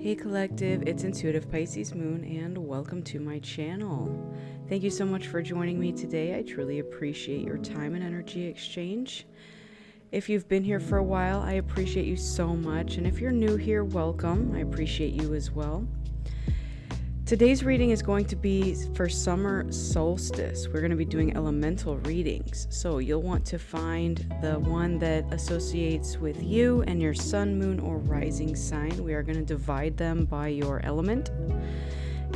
Hey Collective, it's Intuitive Pisces Moon and welcome to my channel. Thank you so much for joining me today. I truly appreciate your time and energy exchange. If you've been here for a while, I appreciate you so much. And if you're new here, welcome. I appreciate you as well. Today's reading is going to be for summer solstice. We're going to be doing elemental readings. So you'll want to find the one that associates with you and your sun, moon, or rising sign. We are going to divide them by your element.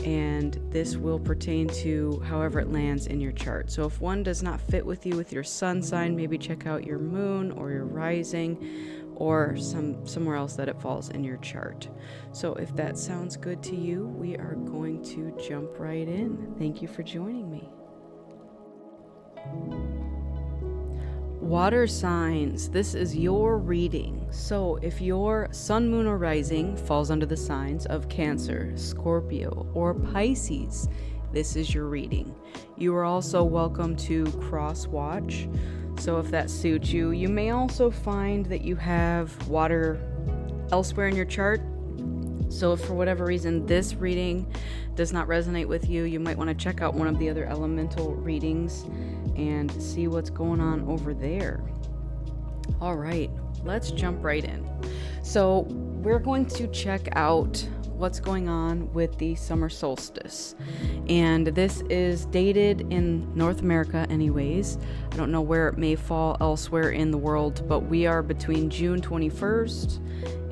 And this will pertain to however it lands in your chart. So if one does not fit with you with your sun sign, maybe check out your moon or your rising or somewhere else that it falls in your chart. So if that sounds good to you, we are going to jump right in. Thank you for joining me. Water signs, this is your reading. So if your sun, moon, or rising falls under the signs of Cancer, Scorpio, or Pisces, this is your reading. You are also welcome to cross watch. So if that suits you, you may also find that you have water elsewhere in your chart. So if for whatever reason this reading does not resonate with you, you might want to check out one of the other elemental readings and see what's going on over there. All right, let's jump right in. So we're going to check out what's going on with the summer solstice. And this is dated in North America anyways. I don't know where it may fall elsewhere in the world, but we are between June 21st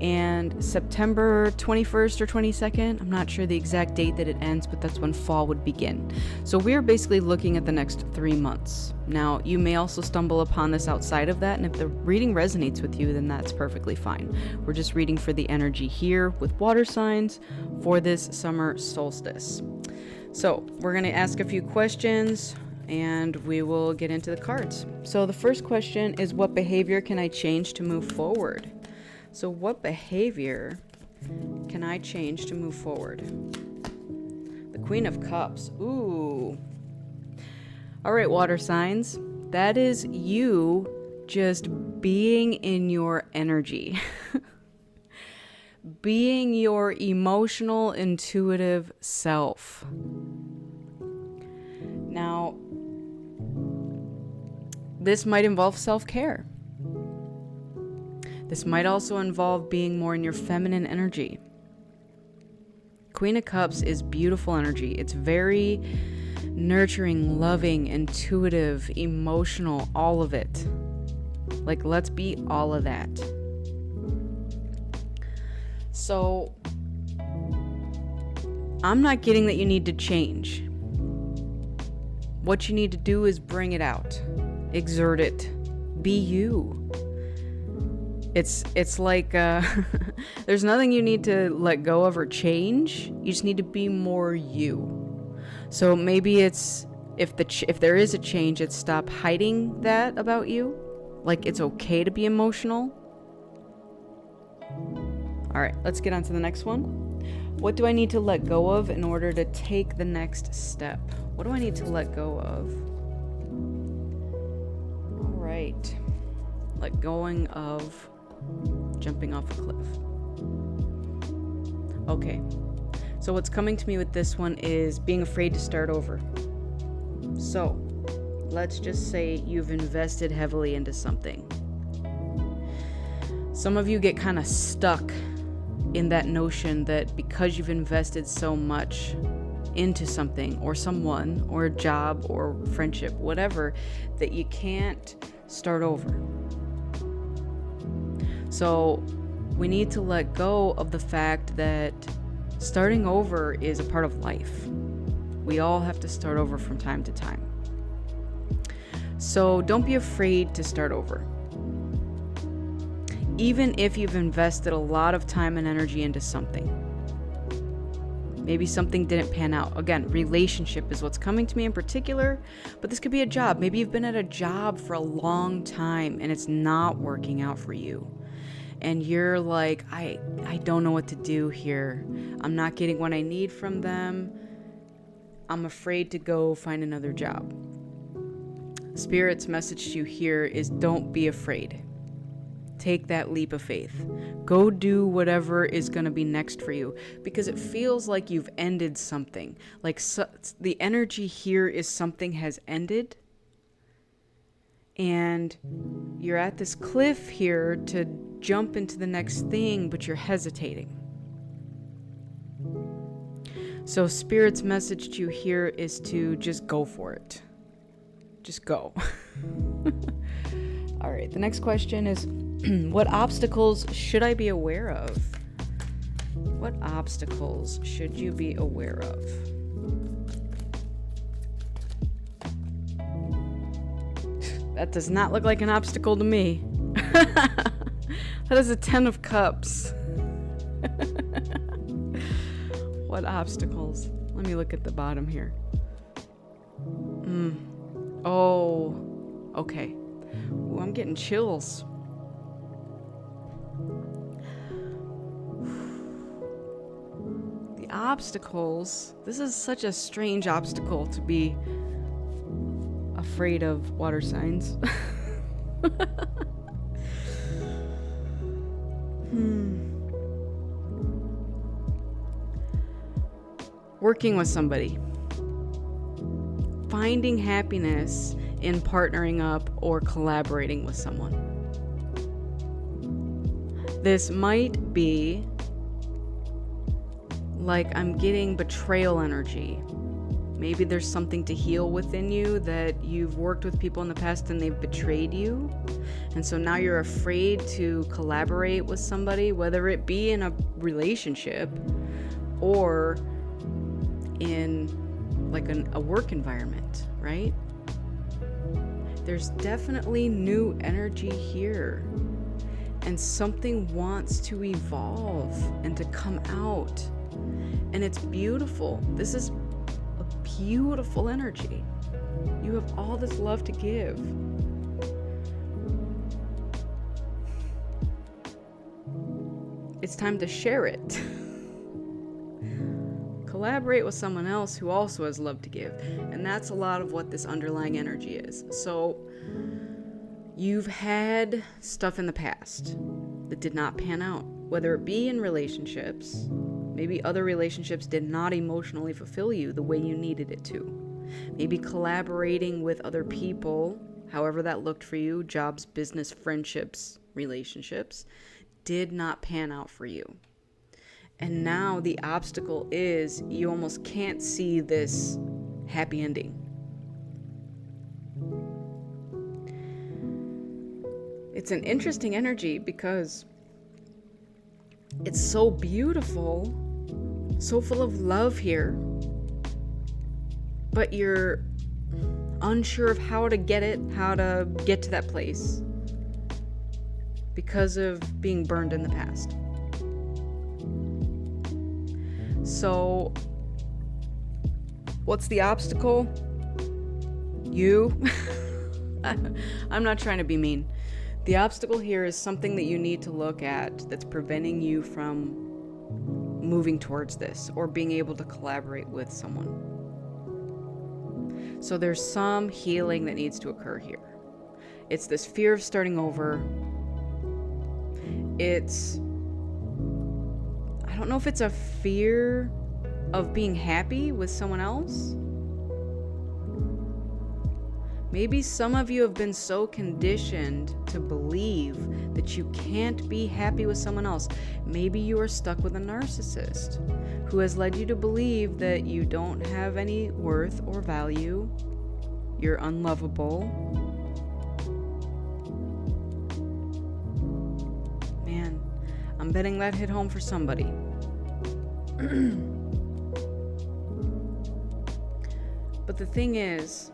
and September 21st or 22nd. I'm not sure the exact date that it ends, but that's when fall would begin. So we're basically looking at the next 3 months. Now, you may also stumble upon this outside of that, and if the reading resonates with you, then that's perfectly fine. We're just reading for the energy here with water signs for this summer solstice. So we're going to ask a few questions and we will get into the cards. So the first question is, what behavior can I change to move forward? So what behavior can I change to move forward? The Queen of Cups. Ooh. All right, water signs. That is you just being in your energy. Being your emotional, intuitive self. Now, this might involve self-care. This might also involve being more in your feminine energy. Queen of Cups is beautiful energy. It's very nurturing, loving, intuitive, emotional, all of it. Like, let's be all of that. So, I'm not getting that you need to change. What you need to do is bring it out. Exert it. Be you. It's like there's nothing you need to let go of or change. You just need to be more you. So maybe it's if there is a change, it's stop hiding that about you. Like, it's okay to be emotional. All right, let's get on to the next one. What do I need to let go of in order to take the next step? What do I need to let go of? All right, let going of jumping off a cliff. Okay, so what's coming to me with this one is being afraid to start over. So let's just say you've invested heavily into something. Some of you get kind of stuck in that notion that because you've invested so much into something or someone or a job or friendship, whatever, that you can't start over. So we need to let go of the fact that starting over is a part of life. We all have to start over from time to time. So don't be afraid to start over. Even if you've invested a lot of time and energy into something. Maybe something didn't pan out. Again, relationship is what's coming to me in particular, but this could be a job. Maybe you've been at a job for a long time and it's not working out for you. And you're like, I don't know what to do here. I'm not getting what I need from them. I'm afraid to go find another job. Spirit's message to you here is don't be afraid. Take that leap of faith. Go do whatever is going to be next for you, because it feels like you've ended something. Like the energy here is something has ended, and you're at this cliff here to jump into the next thing, but you're hesitating. So Spirit's message to you here is to just go for it. Just go. All right, the next question is, what obstacles should I be aware of? What obstacles should you be aware of? That does not look like an obstacle to me. That is a 10 of Cups. What obstacles? Let me look at the bottom here. Oh, okay. Ooh, I'm getting chills. The obstacles. This is such a strange obstacle to be afraid of, water signs. Working with somebody. Finding happiness in partnering up or collaborating with someone. This might be like I'm getting betrayal energy. Maybe there's something to heal within you, that you've worked with people in the past and they've betrayed you. And so now you're afraid to collaborate with somebody, whether it be in a relationship or in like a work environment, right? There's definitely new energy here, and something wants to evolve and to come out, and it's beautiful. This is a beautiful energy. You have all this love to give. It's time to share it. Collaborate with someone else who also has love to give. And that's a lot of what this underlying energy is. So you've had stuff in the past that did not pan out, whether it be in relationships. Maybe other relationships did not emotionally fulfill you the way you needed it to. Maybe collaborating with other people, however that looked for you, jobs, business, friendships, relationships, did not pan out for you. And now the obstacle is you almost can't see this happy ending. It's an interesting energy because it's so beautiful, so full of love here, but you're unsure of how to get to that place because of being burned in the past. So, what's the obstacle? You? I'm not trying to be mean. The obstacle here is something that you need to look at that's preventing you from moving towards this or being able to collaborate with someone. So there's some healing that needs to occur here. It's this fear of starting over. I don't know if it's a fear of being happy with someone else. Maybe some of you have been so conditioned to believe that you can't be happy with someone else. Maybe you are stuck with a narcissist who has led you to believe that you don't have any worth or value. You're unlovable. Man, I'm betting that hit home for somebody. But the thing is,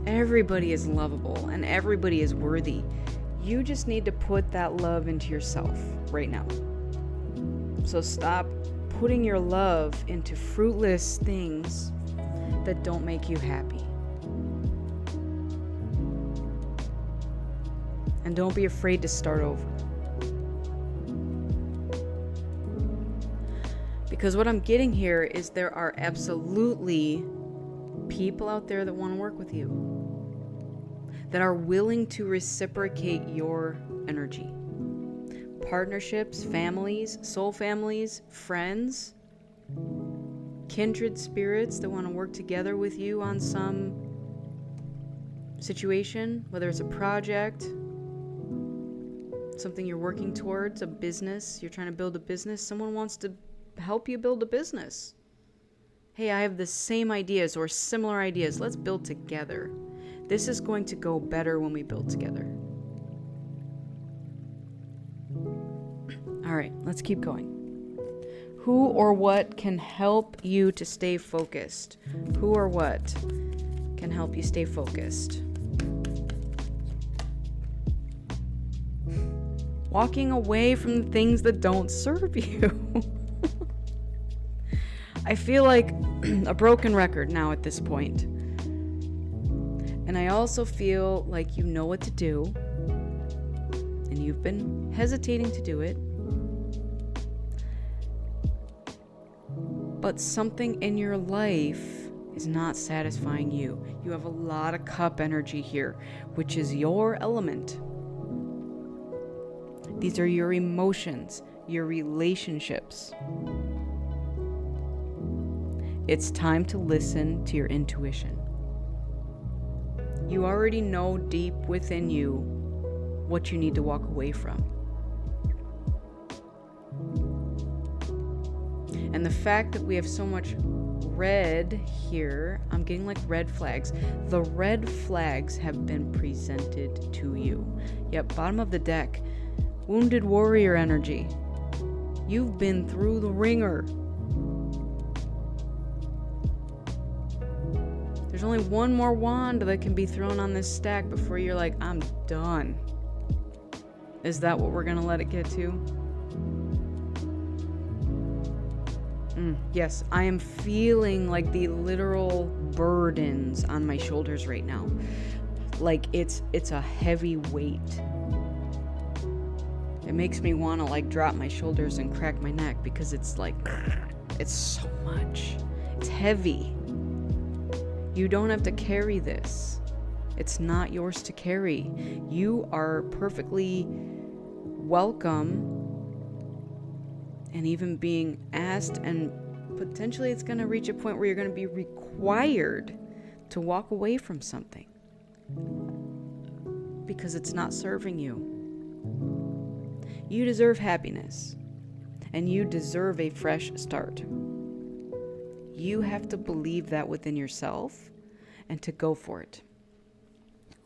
everybody is lovable and everybody is worthy. You just need to put that love into yourself right now. So stop putting your love into fruitless things that don't make you happy. And don't be afraid to start over. Because what I'm getting here is there are absolutely people out there that want to work with you. that are willing to reciprocate your energy. Partnerships, families, soul families, friends, kindred spirits that want to work together with you on some situation, whether it's a project, something you're working towards, a business, you're trying to build a business, someone wants to help you build a business. Hey, I have the same ideas or similar ideas. Let's build together. This is going to go better when we build together. All right, let's keep going. Who or what can help you to stay focused? Who or what can help you stay focused? Walking away from the things that don't serve you. I feel like a broken record now at this point. And I also feel like you know what to do, and you've been hesitating to do it. But something in your life is not satisfying you. You have a lot of cup energy here, which is your element. These are your emotions, your relationships. It's time to listen to your intuition. You already know deep within you what you need to walk away from. And the fact that we have so much red here, I'm getting like red flags. The red flags have been presented to you. Yep, bottom of the deck. Wounded warrior energy. You've been through the ringer. There's only one more wand that can be thrown on this stack before you're like, I'm done. Is that what we're gonna let it get to? Yes, I am feeling like the literal burdens on my shoulders right now. Like it's a heavy weight. It makes me want to like drop my shoulders and crack my neck because it's like, it's so much. It's heavy. You don't have to carry this. It's not yours to carry. You are perfectly welcome and even being asked, and potentially it's going to reach a point where you're going to be required to walk away from something because it's not serving you. You deserve happiness, and you deserve a fresh start. You have to believe that within yourself and to go for it.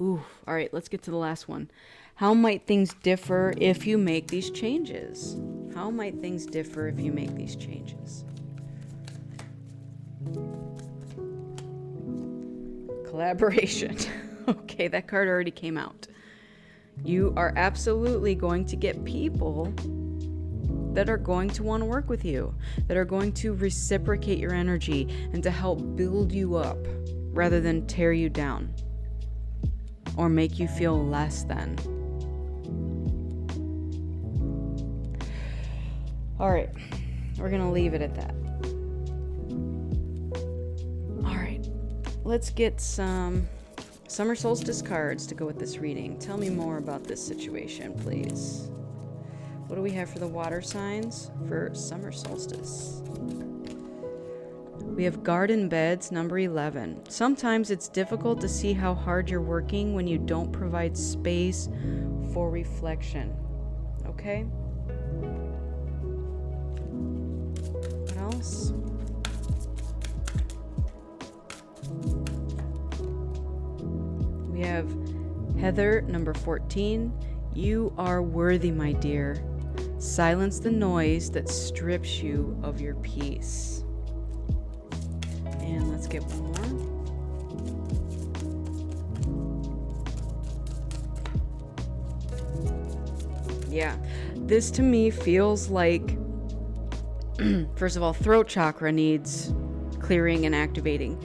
Ooh, all right, let's get to the last one. How might things differ if you make these changes? How might things differ if you make these changes? Collaboration. Okay, that card already came out. You are absolutely going to get people that are going to want to work with you, that are going to reciprocate your energy and to help build you up rather than tear you down or make you feel less than. All right, we're going to leave it at that. All right, let's get some summer solstice cards to go with this reading. Tell me more about this situation, please. What do we have for the water signs for summer solstice? We have garden beds, number 11. Sometimes it's difficult to see how hard you're working when you don't provide space for reflection. Okay? What else? We have Heather, number 14. You are worthy, my dear. Silence the noise that strips you of your peace. And let's get one more. Yeah, this to me feels like, first of all, throat chakra needs clearing and activating.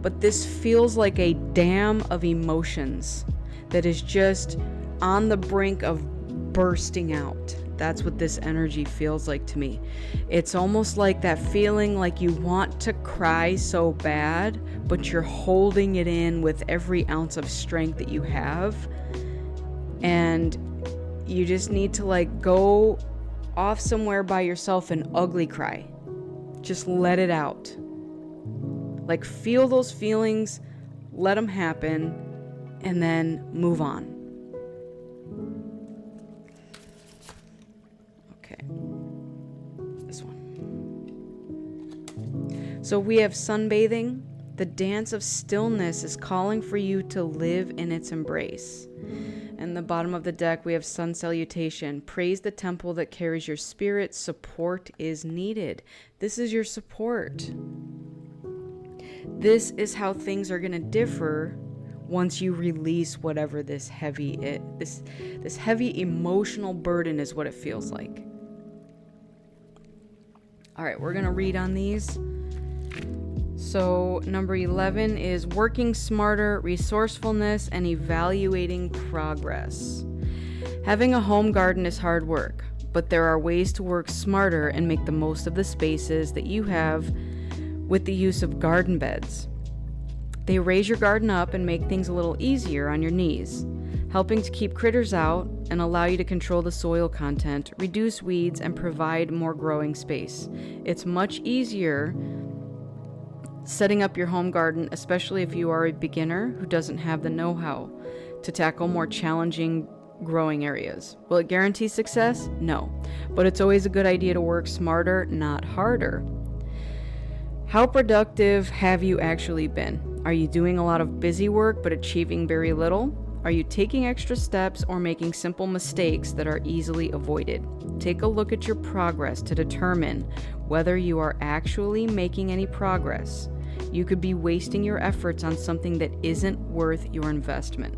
But this feels like a dam of emotions that is just on the brink of bursting out. That's what this energy feels like to me. It's almost like that feeling like you want to cry so bad, but you're holding it in with every ounce of strength that you have. And you just need to like go off somewhere by yourself and ugly cry. Just let it out. Like feel those feelings, let them happen, and then move on. Okay. This one. So we have sunbathing. The dance of stillness is calling for you to live in its embrace. And the bottom of the deck, we have sun salutation. Praise the temple that carries your spirit. Support is needed. This is your support. This is how things are going to differ once you release whatever this heavy emotional burden is what it feels like. All right, we're going to read on these. So number 11 is working smarter, resourcefulness, and evaluating progress. Having a home garden is hard work, but there are ways to work smarter and make the most of the spaces that you have with the use of garden beds. They raise your garden up and make things a little easier on your knees, helping to keep critters out and allow you to control the soil content, reduce weeds, and provide more growing space. It's much easier setting up your home garden, especially if you are a beginner who doesn't have the know-how to tackle more challenging growing areas. Will it guarantee success? No, but it's always a good idea to work smarter, not harder. How productive have you actually been? Are you doing a lot of busy work but achieving very little? Are you taking extra steps or making simple mistakes that are easily avoided? Take a look at your progress to determine whether you are actually making any progress. You could be wasting your efforts on something that isn't worth your investment.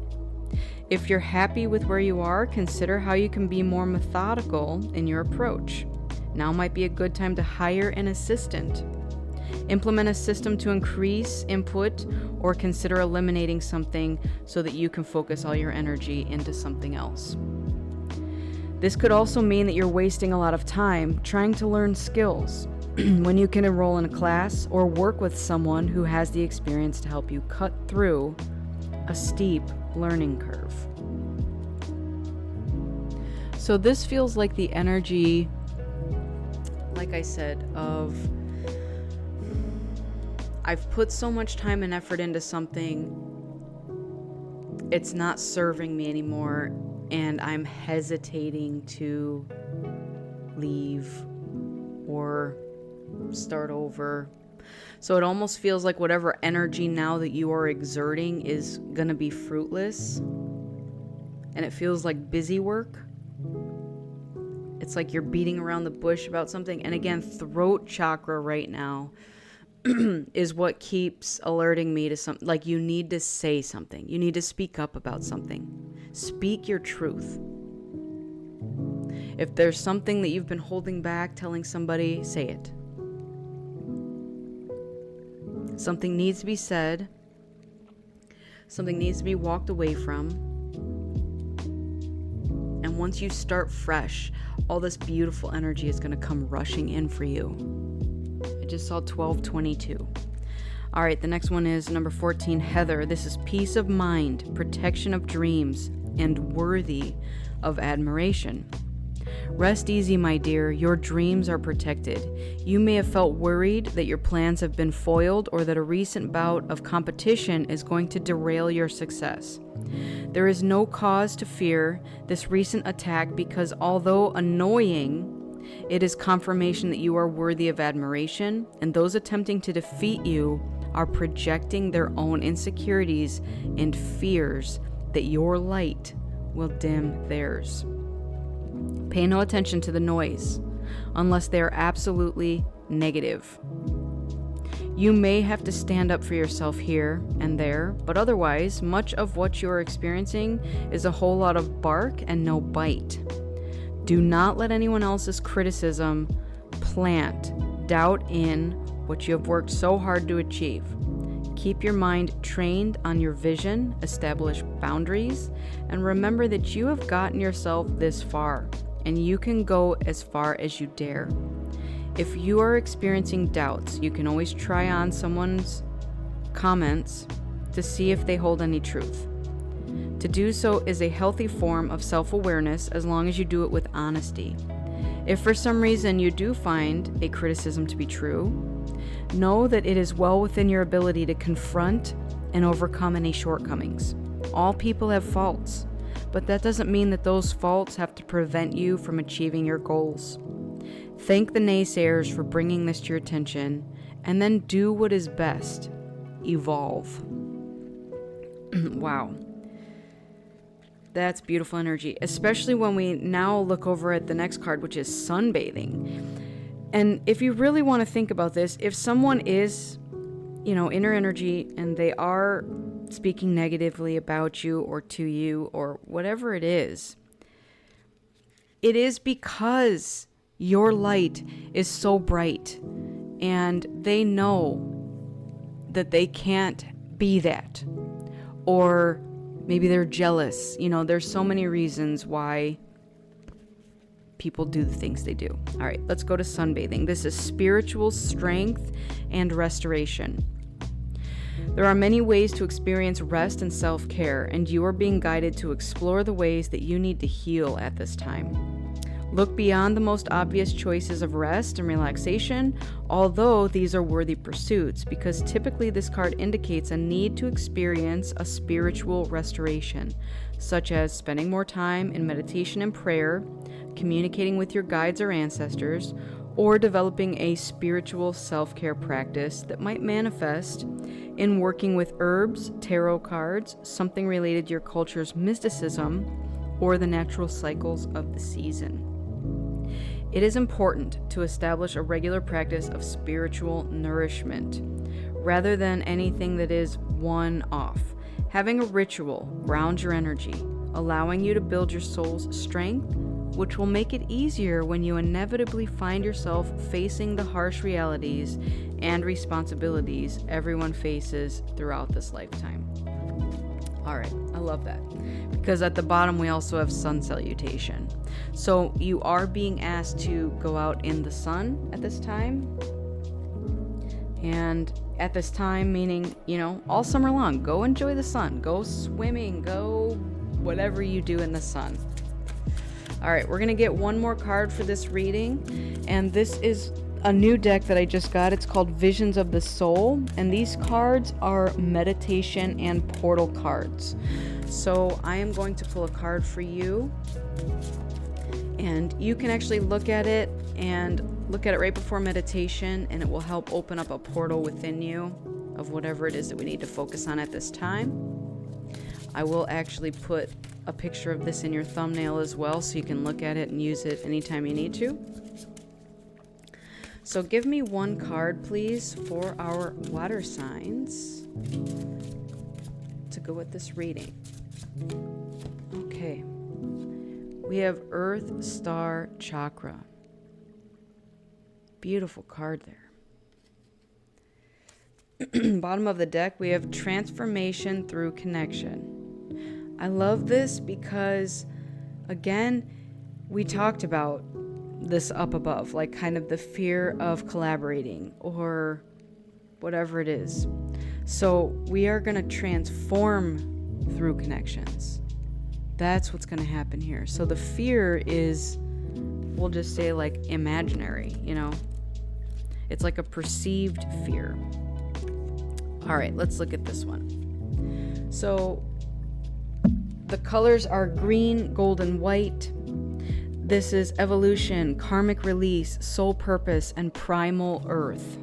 If you're happy with where you are, consider how you can be more methodical in your approach. Now might be a good time to hire an assistant. Implement a system to increase input or consider eliminating something so that you can focus all your energy into something else. This could also mean that you're wasting a lot of time trying to learn skills when you can enroll in a class or work with someone who has the experience to help you cut through a steep learning curve. So this feels like the energy, like I said, of I've put so much time and effort into something, it's not serving me anymore, and I'm hesitating to leave or start over. So it almost feels like whatever energy now that you are exerting is going to be fruitless, and it feels like busy work. It's like you're beating around the bush about something. And again, throat chakra right now is what keeps alerting me to something. Like you need to say something. You need to speak up about something. Speak your truth. If there's something that you've been holding back, telling somebody, say it. Something needs to be said. Something needs to be walked away from. And once you start fresh, all this beautiful energy is going to come rushing in for you. I just saw 1222. All right, the next one is number 14, Heather. This is peace of mind, protection of dreams, and worthy of admiration. Rest easy, my dear. Your dreams are protected. You may have felt worried that your plans have been foiled or that a recent bout of competition is going to derail your success. There is no cause to fear this recent attack because although annoying, it is confirmation that you are worthy of admiration, and those attempting to defeat you are projecting their own insecurities and fears that your light will dim theirs. Pay no attention to the noise unless they are absolutely negative. You may have to stand up for yourself here and there, but otherwise, much of what you're experiencing is a whole lot of bark and no bite. Do not let anyone else's criticism plant doubt in what you have worked so hard to achieve. Keep your mind trained on your vision, establish boundaries, and remember that you have gotten yourself this far. and you can go as far as you dare. If you are experiencing doubts, you can always try on someone's comments to see if they hold any truth. To do so is a healthy form of self-awareness as long as you do it with honesty. If for some reason you do find a criticism to be true, know that it is well within your ability to confront and overcome any shortcomings. All people have faults, but that doesn't mean that those faults have to prevent you from achieving your goals. Thank the naysayers for bringing this to your attention, and then do what is best. Evolve. Wow. That's beautiful energy, especially when we now look over at the next card, which is sunbathing. And if you really want to think about this, if someone is, inner energy and they are speaking negatively about you or to you or whatever it is because your light is so bright and they know that they can't be that. Or maybe they're jealous. There's so many reasons why people do the things they do. All right, let's go to sunbathing. This is spiritual strength and restoration. There are many ways to experience rest and self-care, and you are being guided to explore the ways that you need to heal at this time. Look beyond the most obvious choices of rest and relaxation, although these are worthy pursuits, because typically this card indicates a need to experience a spiritual restoration, such as spending more time in meditation and prayer, communicating with your guides or ancestors, or developing a spiritual self-care practice that might manifest in working with herbs, tarot cards, something related to your culture's mysticism, or the natural cycles of the season. It is important to establish a regular practice of spiritual nourishment, rather than anything that is one-off. Having a ritual grounds your energy, allowing you to build your soul's strength, which will make it easier when you inevitably find yourself facing the harsh realities and responsibilities everyone faces throughout this lifetime. All right, I love that. Because at the bottom we also have sun salutation. So you are being asked to go out in the sun at this time. And at this time, meaning, all summer long, go enjoy the sun, go swimming, go whatever you do in the sun. All right, we're going to get one more card for this reading. And this is a new deck that I just got. It's called Visions of the Soul. And these cards are meditation and portal cards. So I am going to pull a card for you. And you can actually look at it right before meditation, and it will help open up a portal within you of whatever it is that we need to focus on at this time. I will actually put a picture of this in your thumbnail as well, so you can look at it and use it anytime you need to. So give me one card, please, for our water signs to go with this reading. Okay. We have Earth Star Chakra. Beautiful card there. Bottom of the deck, we have Transformation through Connection. I love this because, again, we talked about this up above, like kind of the fear of collaborating or whatever it is. So we are going to transform through connections. That's what's going to happen here. So the fear is, we'll just say, like imaginary, It's like a perceived fear. All right, let's look at this one. So the colors are green, gold, and white. This is evolution, karmic release, soul purpose, and primal earth.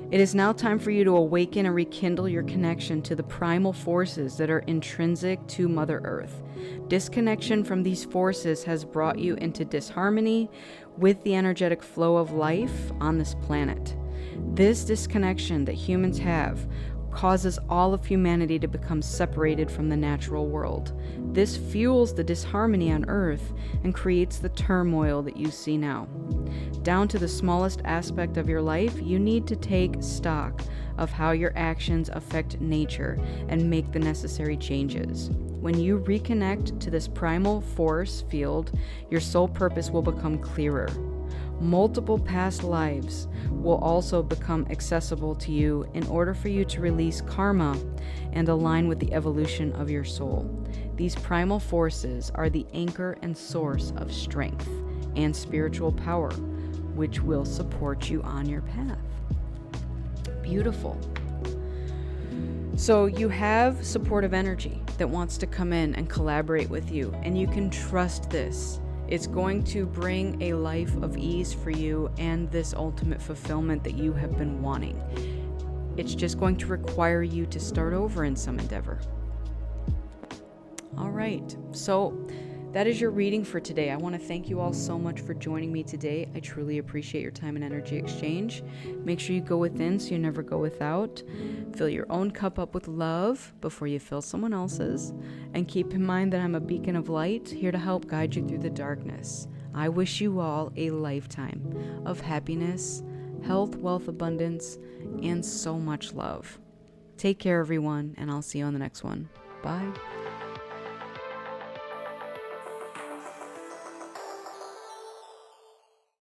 It is now time for you to awaken and rekindle your connection to the primal forces that are intrinsic to Mother Earth. Disconnection from these forces has brought you into disharmony with the energetic flow of life on this planet. This disconnection that humans have causes all of humanity to become separated from the natural world. This fuels the disharmony on Earth and creates the turmoil that you see now. Down to the smallest aspect of your life, you need to take stock of how your actions affect nature and make the necessary changes. When you reconnect to this primal force field, your soul purpose will become clearer. Multiple past lives will also become accessible to you in order for you to release karma and align with the evolution of your soul. These primal forces are the anchor and source of strength and spiritual power, which will support you on your path. Beautiful. So you have supportive energy that wants to come in and collaborate with you, and you can trust this. It's going to bring a life of ease for you and this ultimate fulfillment that you have been wanting. It's just going to require you to start over in some endeavor. All right, so that is your reading for today. I want to thank you all so much for joining me today. I truly appreciate your time and energy exchange. Make sure you go within so you never go without. Fill your own cup up with love before you fill someone else's. And keep in mind that I'm a beacon of light here to help guide you through the darkness. I wish you all a lifetime of happiness, health, wealth, abundance, and so much love. Take care, everyone, and I'll see you on the next one. Bye.